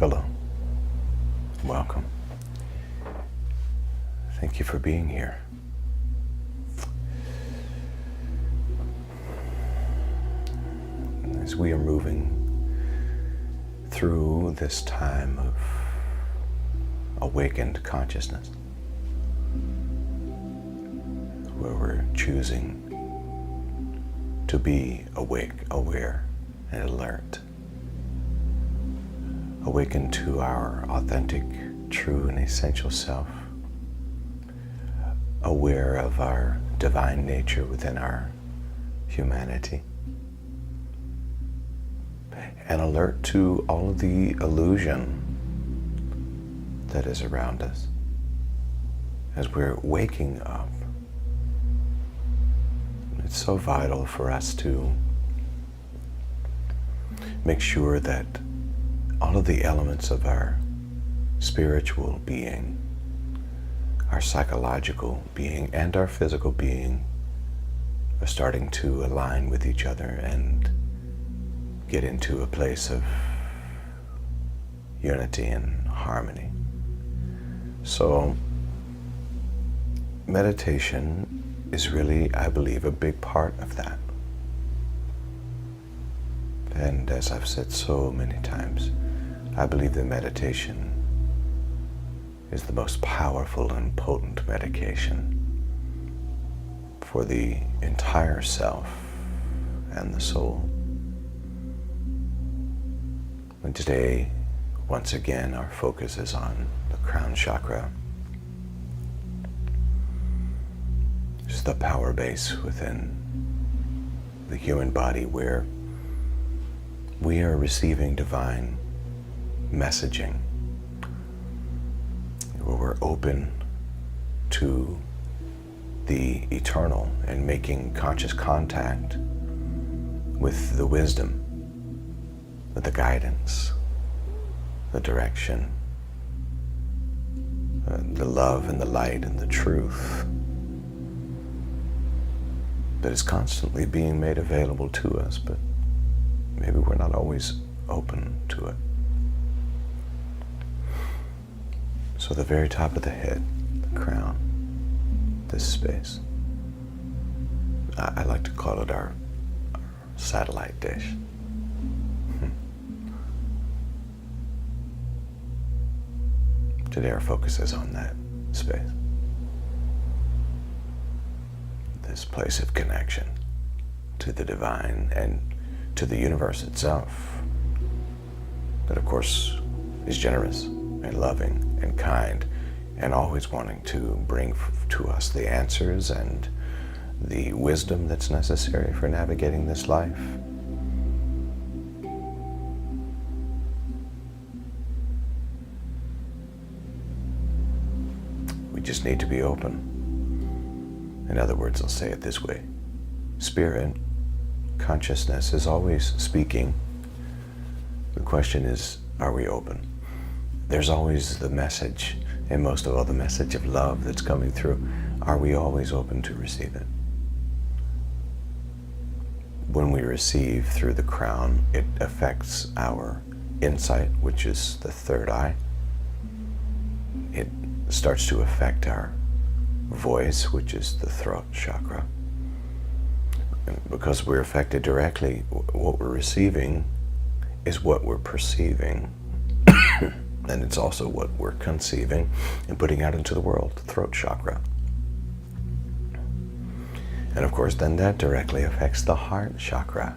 Hello. Welcome. Thank you for being here. As we are moving through this time of awakened consciousness, where we're choosing to be awake, aware, and alert, awaken to our authentic, true, and essential self, aware of our divine nature within our humanity, and alert to all of the illusion that is around us as we're waking up. It's so vital for us to make sure that all of the elements of our spiritual being, our psychological being, and our physical being are starting to align with each other and get into a place of unity and harmony. So, meditation is really, I believe, a big part of that. And as I've said so many times, I believe that meditation is the most powerful and potent medication for the entire self and the soul. And today, once again, our focus is on the crown chakra. It's the power base within the human body where we are receiving divine messaging, where we're open to the eternal and making conscious contact with the wisdom, with the guidance, the direction, the love and the light and the truth that is constantly being made available to us, but maybe we're not always open to it. So the very top of the head, the crown, this space, I like to call it our satellite dish. Today our focus is on that space. This place of connection to the divine and to the universe itself, that of course is generous and loving and kind and always wanting to bring to us the answers and the wisdom that's necessary for navigating this life. We just need to be open. In other words, I'll say it this way. Spirit, consciousness is always speaking. The question is, are we open? There's always the message, and most of all the message of love that's coming through. Are we always open to receive it? When we receive through the crown, it affects our insight, which is the third eye. It starts to affect our voice, which is the throat chakra. And because we're affected directly, what we're receiving is what we're perceiving. And it's also what we're conceiving and putting out into the world, the throat chakra. And of course, then that directly affects the heart chakra.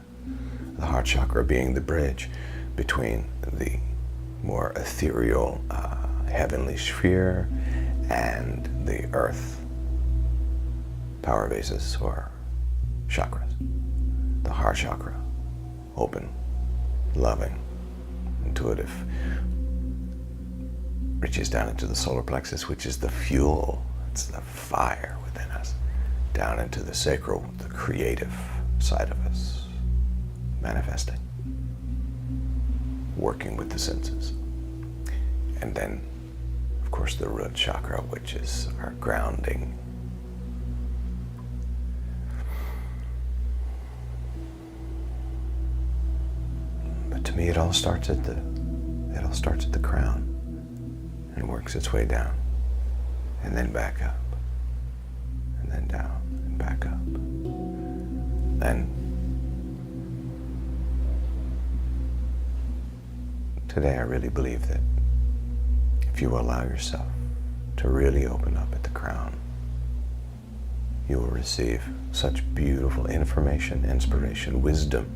The heart chakra being the bridge between the more ethereal heavenly sphere and the earth power bases or chakras. The heart chakra, open, loving, intuitive, reaches down into the solar plexus, which is the fuel, it's the fire within us, down into the sacral, the creative side of us, manifesting, working with the senses. And then, of course, the root chakra, which is our grounding. But to me, it all starts at the it all starts at the crown and works its way down, and then back up, and then down, and back up. And today I really believe that if you allow yourself to really open up at the crown, you will receive such beautiful information, inspiration, wisdom,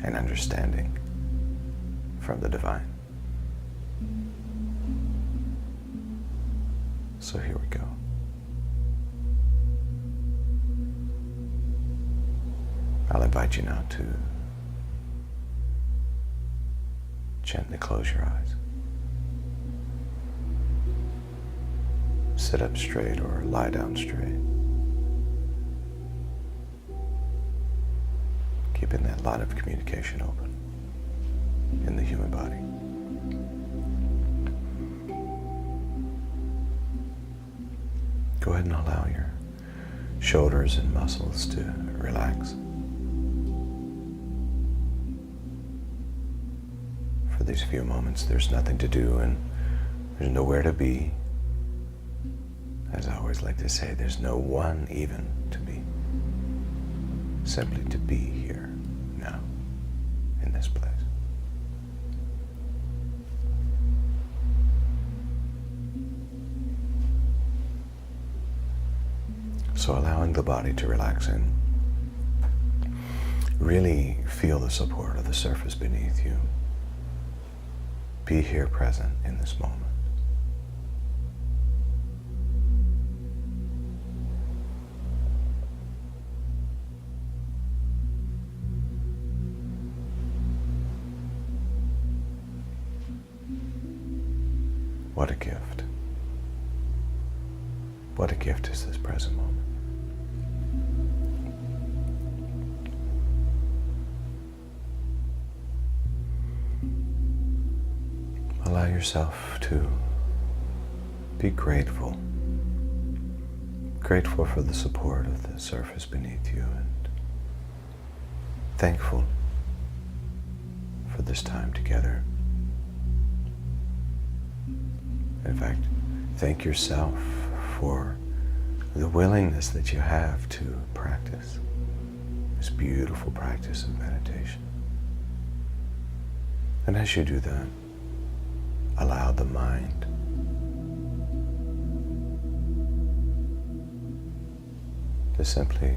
and understanding from the divine. So here we go. I'll invite you now to gently close your eyes. Sit up straight or lie down straight. Keeping that line of communication open in the human body. Go ahead and allow your shoulders and muscles to relax. For these few moments, there's nothing to do and there's nowhere to be. As I always like to say, there's no one even to be. Simply to be here, now, in this place. So allowing the body to relax and really feel the support of the surface beneath you. Be here present in this moment. What a gift. What a gift is this present moment. Allow yourself to be grateful. Grateful for the support of the surface beneath you and thankful for this time together. In fact, thank yourself for the willingness that you have to practice this beautiful practice of meditation. And as you do that, allow the mind to simply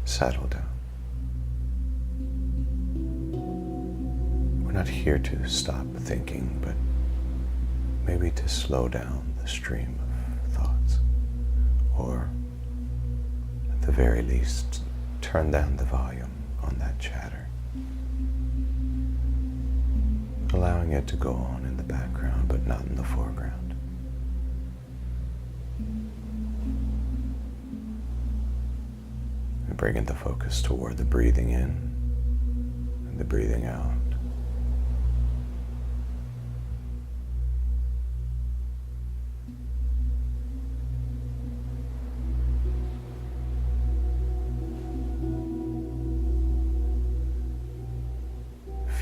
settle down. We're not here to stop thinking, but maybe to slow down the stream of thoughts, or at the very least, turn down the volume on that chatter, allowing it to go on in the background, but not in the foreground. And bringing the focus toward the breathing in and the breathing out.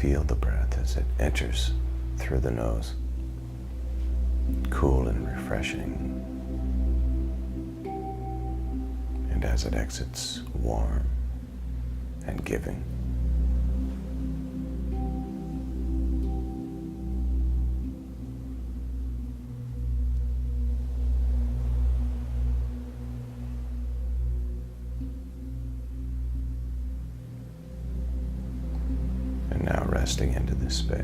Feel the breath as it enters through the nose, cool and refreshing, and as it exits, warm and giving. Now resting into this space.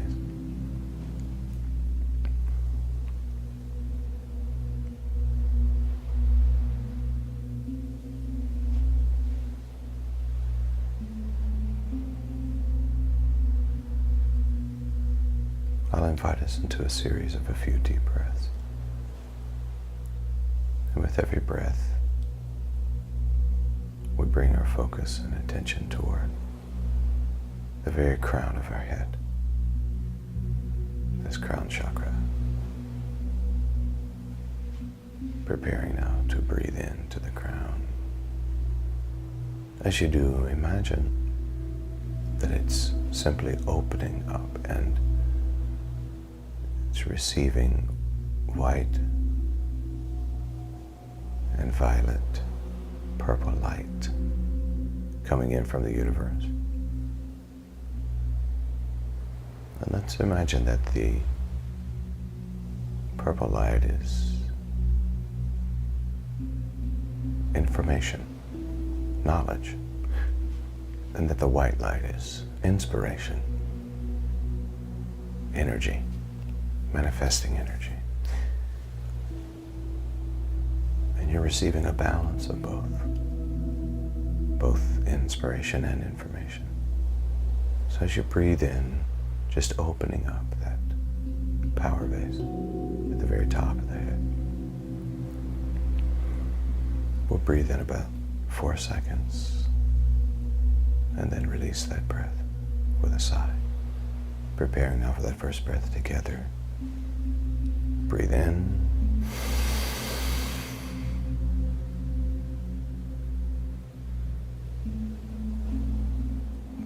I'll invite us into a series of a few deep breaths. And with every breath, we bring our focus and attention toward the very crown of our head, this crown chakra. Preparing now to breathe into the crown. As you do, imagine that it's simply opening up and It's receiving white and violet, purple light coming in from the universe. And let's imagine that the purple light is information, knowledge, and that the white light is inspiration, energy, manifesting energy. And you're receiving a balance of both inspiration and information. So as you breathe in, just opening up that power base at the very top of the head. We'll breathe in about 4 seconds and then release that breath with a sigh. Preparing now for that first breath together. Breathe in.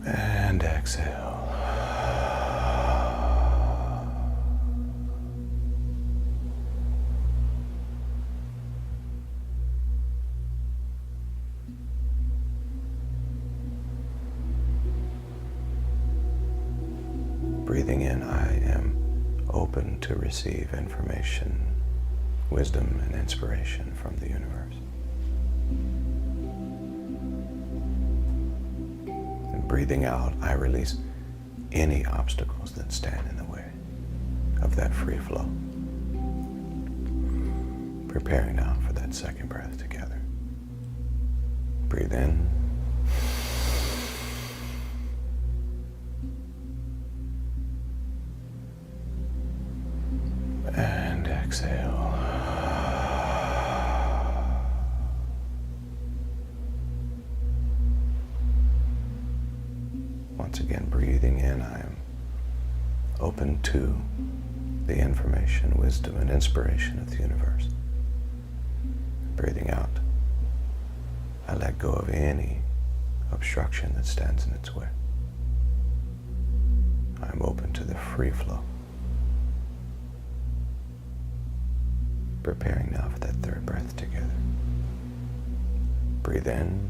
And exhale. Breathing in, I am open to receive information, wisdom, and inspiration from the universe. And breathing out, I release any obstacles that stand in the way of that free flow. Preparing now for that second breath together. Breathe in. And exhale. Once again, breathing in, I am open to the information, wisdom, and inspiration of the universe. Breathing out, I let go of any obstruction that stands in its way. I'm open to the free flow. Preparing now for that third breath together. Breathe in.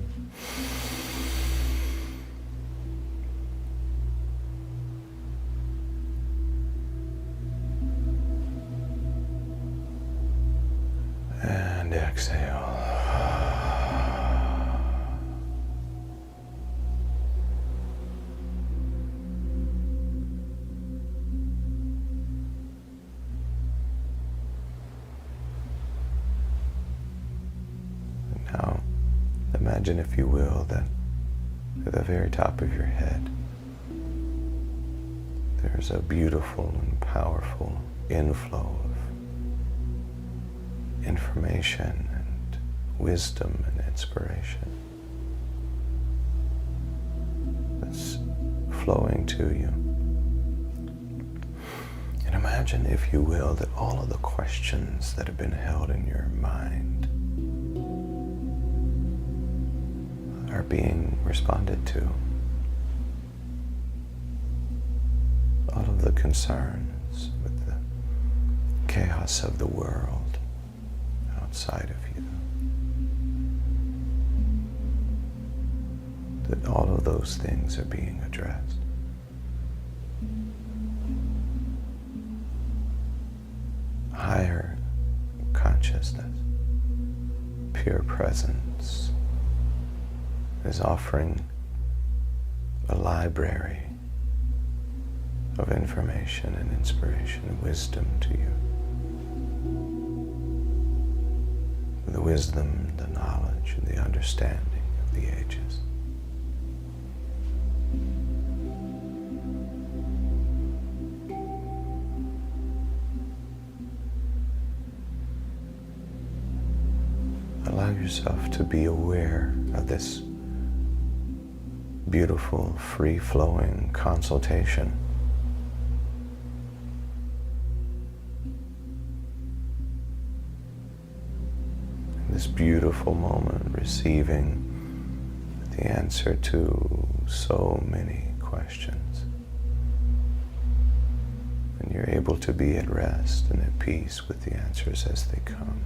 And exhale. Now, imagine, if you will, that at the very top of your head, there's a beautiful and powerful inflow of information and wisdom and inspiration that's flowing to you. And imagine, if you will, that all of the questions that have been held in your mind are being responded to. All of the concerns with the chaos of the world outside of you, that all of those things are being addressed. Higher consciousness, pure presence, is offering a library of information and inspiration and wisdom to you. The wisdom, the knowledge, and the understanding of the ages. Allow yourself to be aware of this beautiful, free-flowing consultation. This beautiful moment, receiving the answer to so many questions. And you're able to be at rest and at peace with the answers as they come.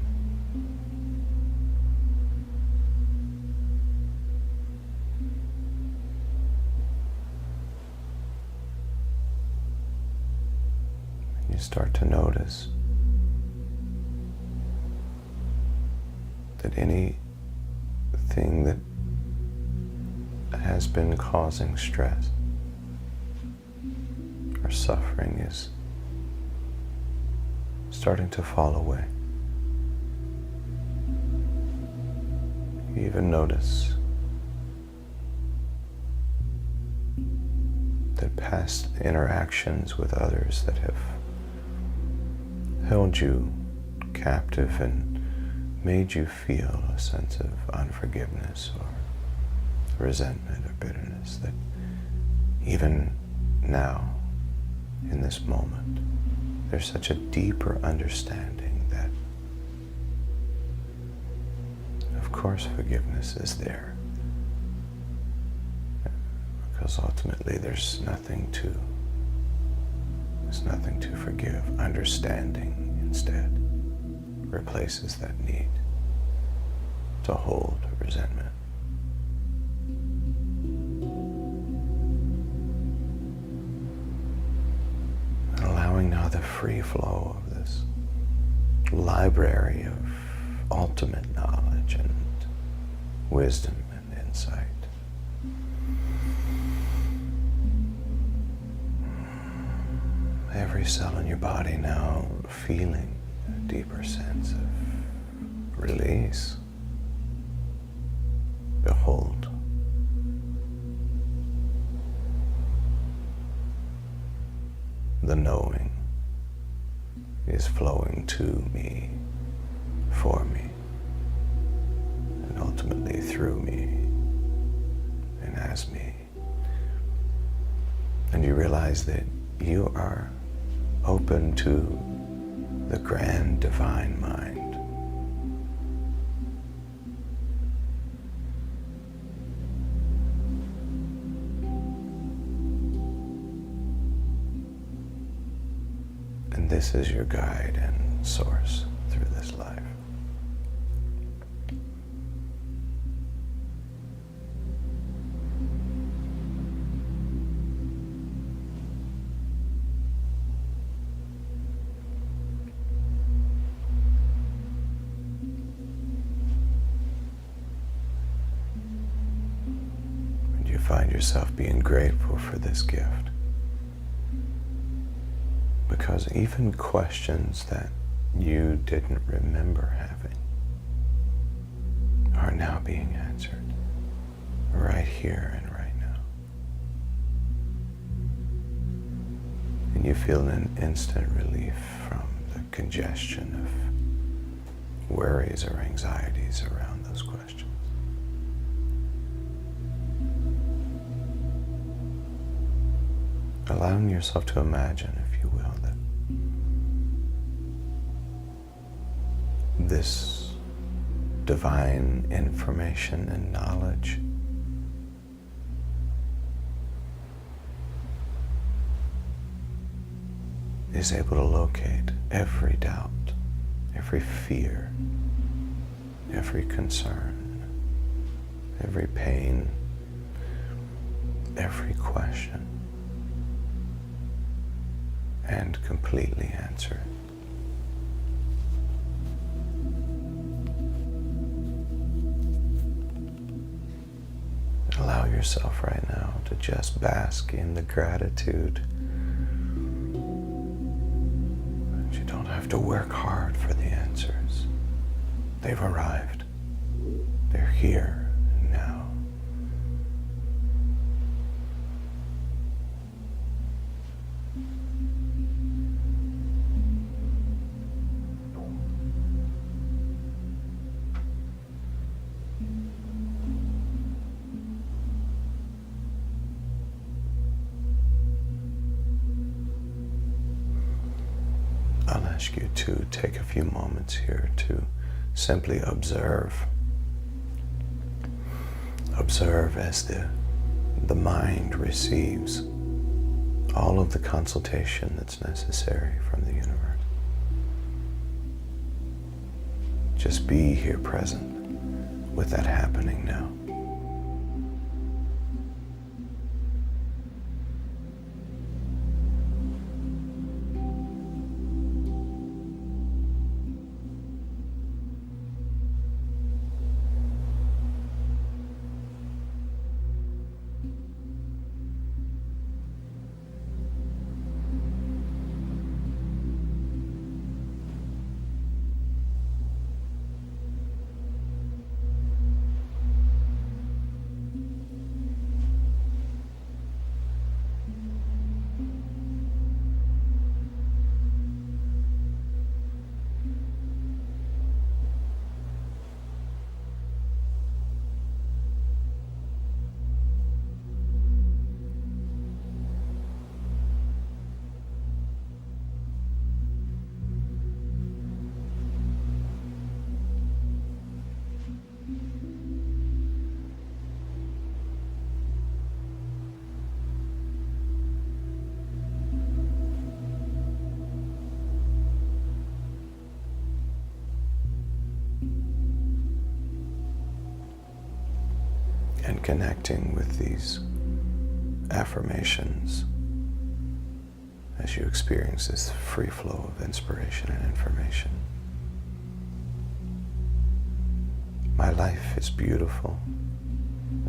And you start to notice that anything that has been causing stress or suffering is starting to fall away. You even notice that past interactions with others that have held you captive and made you feel a sense of unforgiveness or resentment or bitterness, that even now, in this moment, there's such a deeper understanding that, of course, forgiveness is there. Because ultimately there's nothing to forgive. Understanding instead replaces that need to hold resentment. And allowing now the free flow of this library of ultimate knowledge and wisdom and insight. Every cell in your body now feeling a deeper sense of release. Behold, the knowing is flowing to me, for me, and ultimately through me and as me. And you realize that you are open to the grand divine mind. And this is your guide and source through this life. And you find yourself being grateful for this gift. Because even questions that you didn't remember having are now being answered right here and right now. And you feel an instant relief from the congestion of worries or anxieties around those questions. Allowing yourself to imagine, if you will, that this divine information and knowledge is able to locate every doubt, every fear, every concern, every pain, every question, and completely answer it. Allow yourself right now to just bask in the gratitude that you don't have to work hard for the answers. They've arrived. They're here and now. I'll ask you to take a few moments here to simply observe. Observe as the mind receives all of the consultation that's necessary from the universe. Just be here present with that happening now. And connecting with these affirmations as you experience this free flow of inspiration and information. My life is beautiful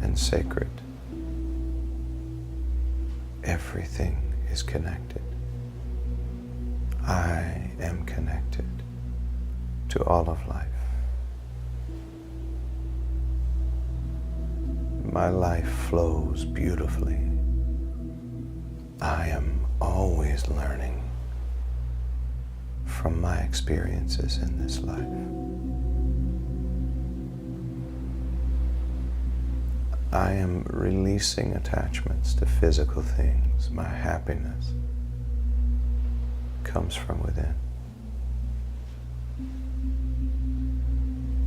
and sacred. Everything is connected. I am connected to all of life. My life flows beautifully. I am always learning from my experiences in this life. I am releasing attachments to physical things. My happiness comes from within.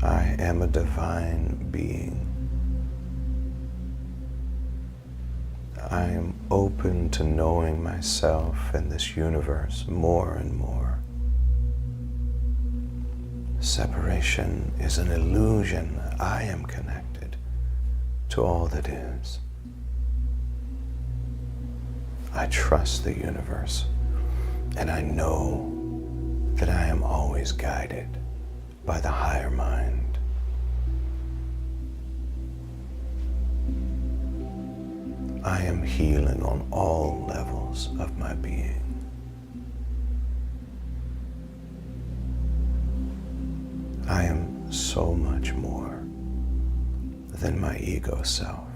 I am a divine being. I am open to knowing myself and this universe more and more. Separation is an illusion. I am connected to all that is. I trust the universe, and I know that I am always guided by the higher mind. I am healing on all levels of my being. I am so much more than my ego self.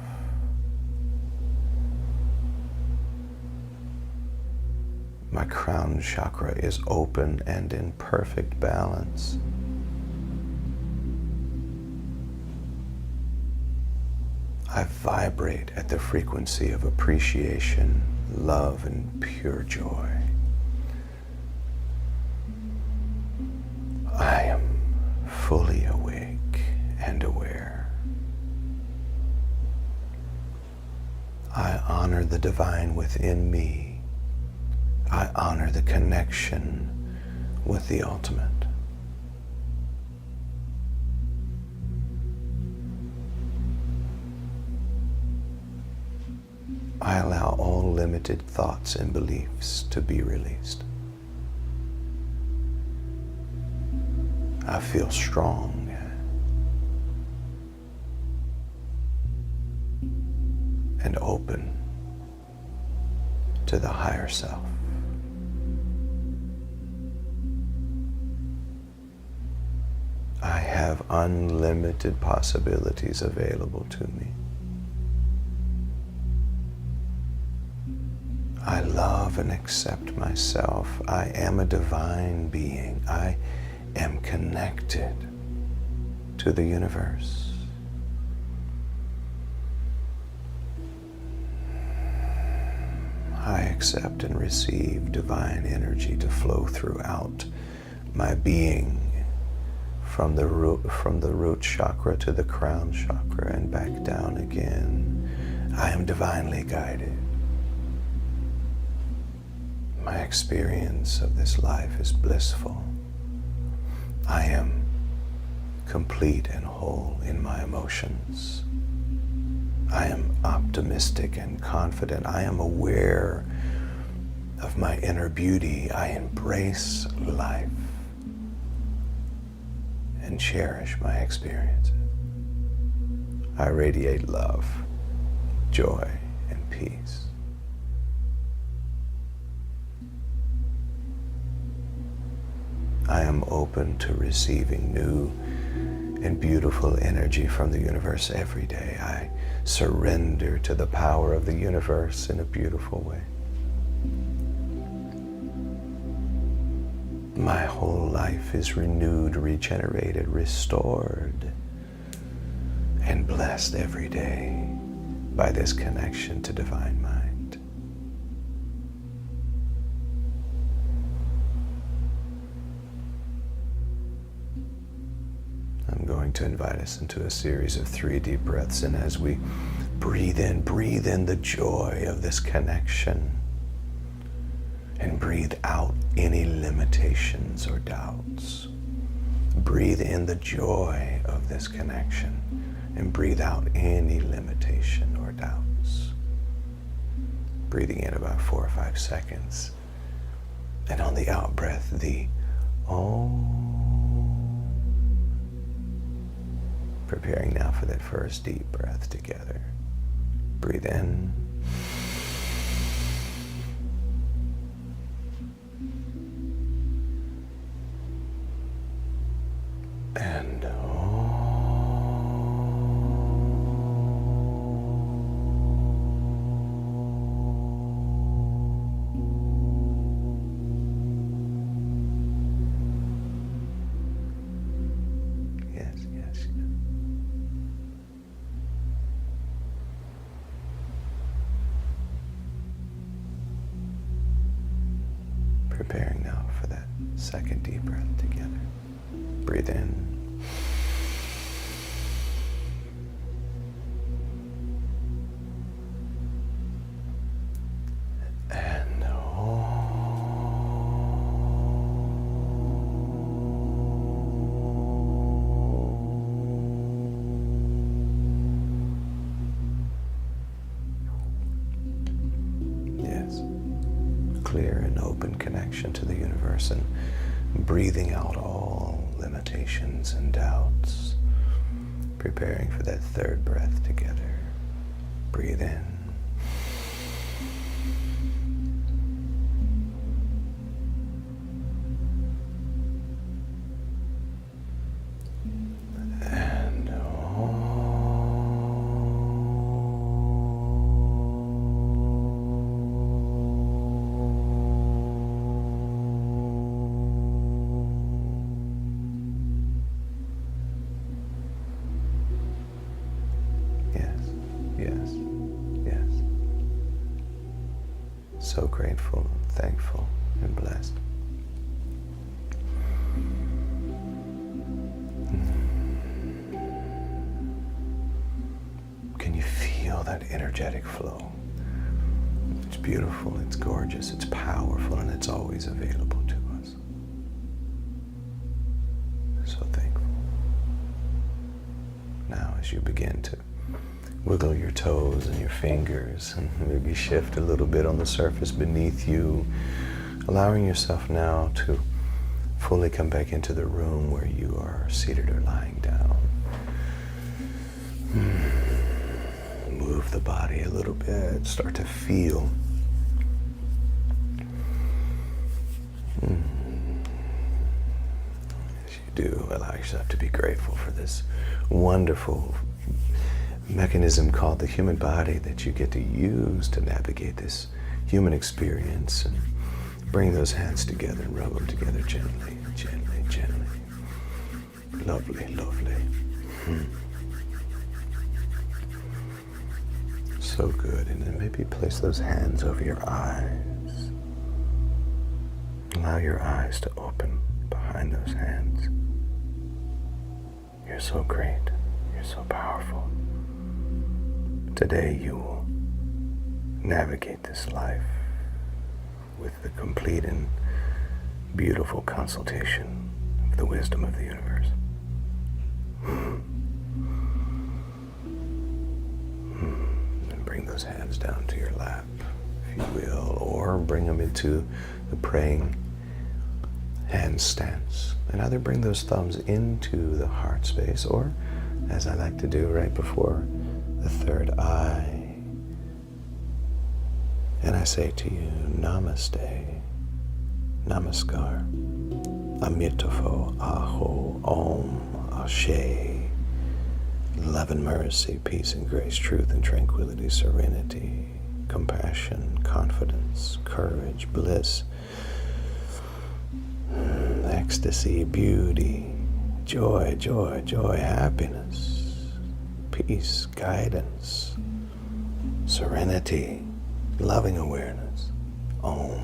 My crown chakra is open and in perfect balance. I vibrate at the frequency of appreciation, love, and pure joy. I am fully awake and aware. I honor the divine within me. I honor the connection with the ultimate. I allow all limited thoughts and beliefs to be released. I feel strong and open to the higher self. I have unlimited possibilities available to me. I love and accept myself. I am a divine being. I am connected to the universe. I accept and receive divine energy to flow throughout my being, from the root chakra to the crown chakra and back down again. I am divinely guided. My experience of this life is blissful. I am complete and whole in my emotions. I am optimistic and confident. I am aware of my inner beauty. I embrace life and cherish my experiences. I radiate love, joy, and peace. I am open to receiving new and beautiful energy from the universe every day. I surrender to the power of the universe in a beautiful way. My whole life is renewed, regenerated, restored, and blessed every day by this connection to Divine Mind. I'm going to invite us into a series of 3 deep breaths, and as we breathe in the joy of this connection, and breathe out any limitations or doubts. Breathe in the joy of this connection, and breathe out any limitation or doubts. Breathing in about 4 or 5 seconds, and on the out breath, the Om. Preparing now for that first deep breath together. Breathe in. And yes. Preparing now for that second deep breath together. Breathe in. And yes. Clear and open connection to the universe, and breathing out all limitations and doubts. Preparing for that third breath together. Breathe in. And Yes. So grateful, thankful, and blessed. Can you feel that energetic flow? It's beautiful, it's gorgeous, it's powerful, and it's always available to us. So thankful. Now, as you begin to wiggle your toes and your fingers, and maybe shift a little bit on the surface beneath you, allowing yourself now to fully come back into the room where you are seated or lying down. Move the body a little bit, start to feel. As you do, allow yourself to be grateful for this wonderful mechanism called the human body that you get to use to navigate this human experience, and bring those hands together and rub them together gently, gently, gently. Lovely, lovely. So good. And then maybe place those hands over your eyes. Allow your eyes to open behind those hands. You're so great. You're so powerful. Today you will navigate this life with the complete and beautiful consultation of the wisdom of the universe. And bring those hands down to your lap, if you will, or bring them into the praying hand stance. And either bring those thumbs into the heart space, or, as I like to do right before the third eye, and I say to you, Namaste, Namaskar, Amitofo, Aho, Om, Ashe, love and mercy, peace and grace, truth and tranquility, serenity, compassion, confidence, courage, bliss, ecstasy, beauty, joy, joy, joy, happiness, peace, guidance, serenity, loving awareness, Om.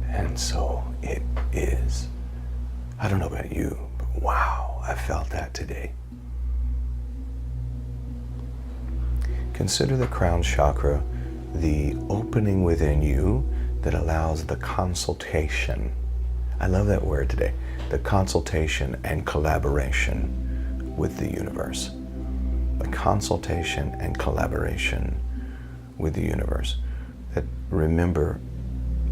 And so it is. I don't know about you, but wow, I felt that today. Consider the crown chakra the opening within you that allows the consultation. I love that word today. The consultation and collaboration with the universe. The consultation and collaboration with the universe. That, remember,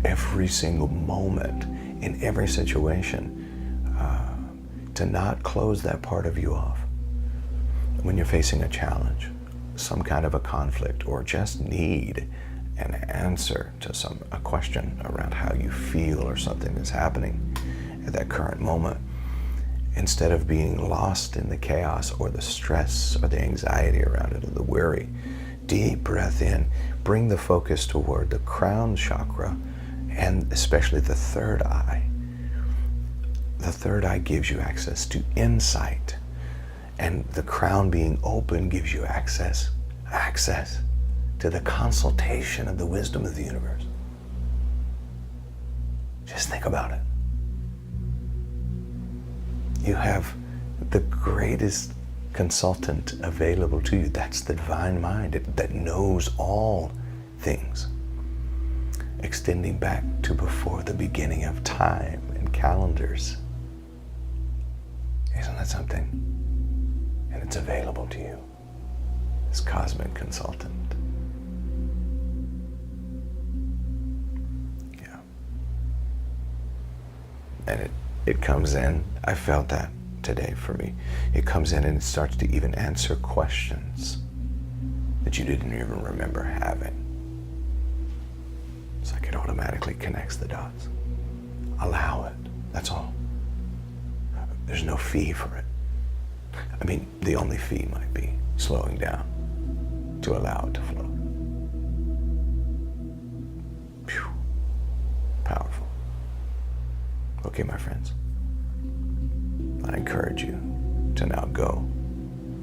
every single moment, in every situation, to not close that part of you off. When you're facing a challenge, some kind of a conflict, or just need an answer to a question around how you feel or something that's happening at that current moment, instead of being lost in the chaos or the stress or the anxiety around it or the worry, deep breath in, bring the focus toward the crown chakra, and especially the third eye. The third eye gives you access to insight, and the crown being open gives you access to the consultation of the wisdom of the universe. Just think about it. You have the greatest consultant available to you. That's the divine mind that knows all things, extending back to before the beginning of time and calendars. Isn't that something? And it's available to you, this cosmic consultant. Yeah. And it comes in, I felt that today for me. It comes in and it starts to even answer questions that you didn't even remember having. It's like it automatically connects the dots. Allow it, that's all. There's no fee for it. I mean, the only fee might be slowing down to allow it to flow. Phew. Powerful. Okay, my friends. I encourage you to now go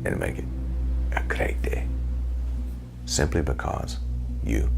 and make it a great day. Simply because you